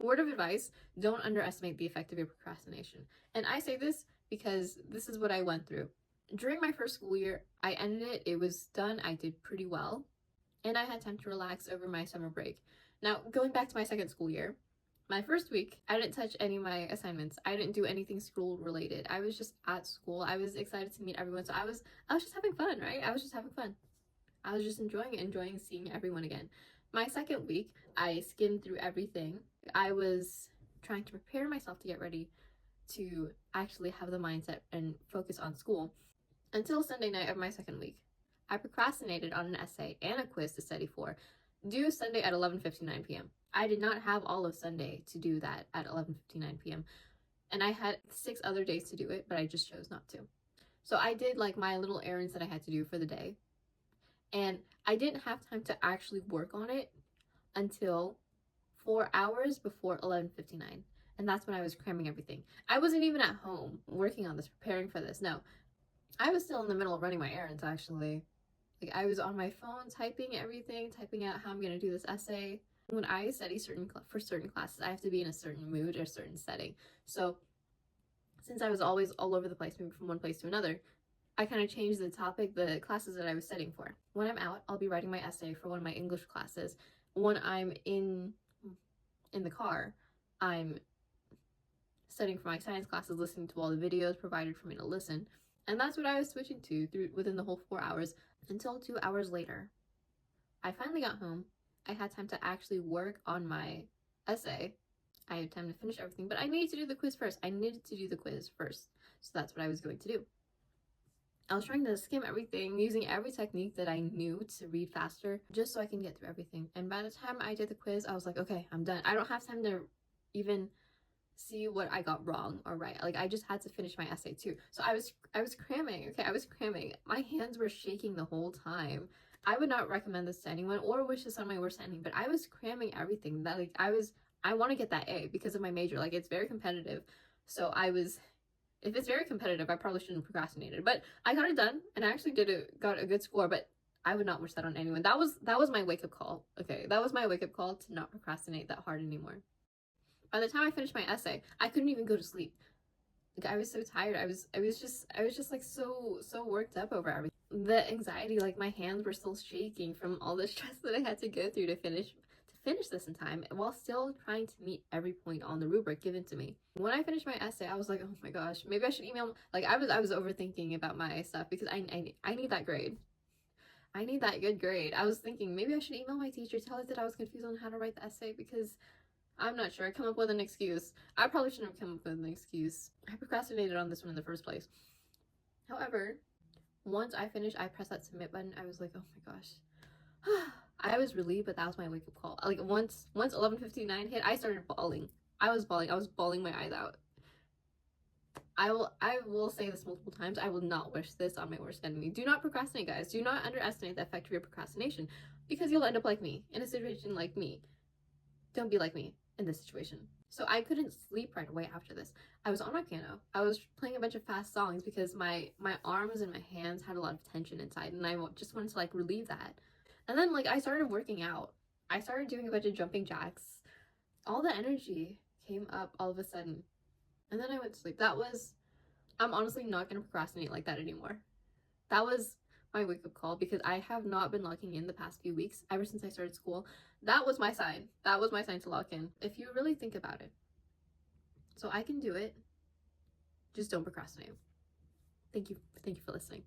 Word of advice, don't underestimate the effect of your procrastination. And I say this because this is what I went through. During my first school year, I ended it, it was done, I did pretty well, and I had time to relax over my summer break. Now, going back to my second school year, my first week, I didn't touch any of my assignments. I didn't do anything school related. I was just at school. I was excited to meet everyone. So I was just having fun, right? I was just having fun. I was just enjoying it, enjoying seeing everyone again. My second week, I skimmed through everything. I was trying to prepare myself to get ready to actually have the mindset and focus on school until Sunday night of my second week. I procrastinated on an essay and a quiz to study for, due Sunday at 11:59 p.m. I did not have all of Sunday to do that at 11:59 p.m. And I had 6 other days to do it, but I just chose not to. So I did like my little errands that I had to do for the day. And I didn't have time to actually work on it until 4 hours before 11:59. And that's when I was cramming everything. I wasn't even at home working on this, preparing for this. No, I was still in the middle of running my errands, actually. Like, I was on my phone typing everything, typing out how I'm going to do this essay. When I study for certain classes, I have to be in a certain mood or a certain setting. So since I was always all over the place, moving from one place to another, I kind of changed the topic, the classes that I was studying for. When I'm out, I'll be writing my essay for one of my English classes. When I'm in the car, I'm studying for my science classes, listening to all the videos provided for me to listen. And that's what I was switching to within the whole 4 hours until 2 hours later. I finally got home. I had time to actually work on my essay. I had time to finish everything, but I needed to do the quiz first. So that's what I was going to do. I was trying to skim everything, using every technique that I knew to read faster, just so I can get through everything. And by the time I did the quiz, I was like, okay, I'm done. I don't have time to even see what I got wrong or right. Like, I just had to finish my essay too. So I was cramming. Okay, I was cramming. My hands were shaking the whole time. I would not recommend this to anyone or wish this on my worst enemy, but I was cramming everything that I want to get that A because of my major. Like, it's very competitive. So if it's very competitive, I probably shouldn't have procrastinated, but I got it done and I actually got a good score, but I would not wish that on anyone. That was my wake-up call. Okay, that was my wake-up call to not procrastinate that hard anymore. By the time I finished my essay, I couldn't even go to sleep. Like, I was so tired. I was just like so worked up over everything. The anxiety, like, my hands were still shaking from all the stress that I had to go through to finish this in time, while still trying to meet every point on the rubric given to me. When I finished my essay, I was like, oh my gosh, maybe I should email. Like, I was overthinking about my stuff because I need that grade. I need that good grade. I was thinking maybe I should email my teacher, tell her that I was confused on how to write the essay because I'm not sure. I come up with an excuse. I probably shouldn't have come up with an excuse. I procrastinated on this one in the first place. However, once I finished, I pressed that submit button. I was like, oh my gosh. I was relieved, but that was my wake-up call. Like, once 11:59 hit, I started bawling. I was bawling my eyes out. I will say this multiple times. I will not wish this on my worst enemy. Do not procrastinate, guys. Do not underestimate the effect of your procrastination, because you'll end up like me, in a situation like me. Don't be like me in this situation. So I couldn't sleep right away after this. I was on my piano. I was playing a bunch of fast songs because my arms and my hands had a lot of tension inside, and I just wanted to, like, relieve that. And then, like, I started working out. I started doing a bunch of jumping jacks. All the energy came up all of a sudden. And then I went to sleep. I'm honestly not going to procrastinate like that anymore. That was my wake-up call, because I have not been locking in the past few weeks, ever since I started school. That was my sign. That was my sign to lock in, if you really think about it. So I can do it. Just don't procrastinate. Thank you for listening.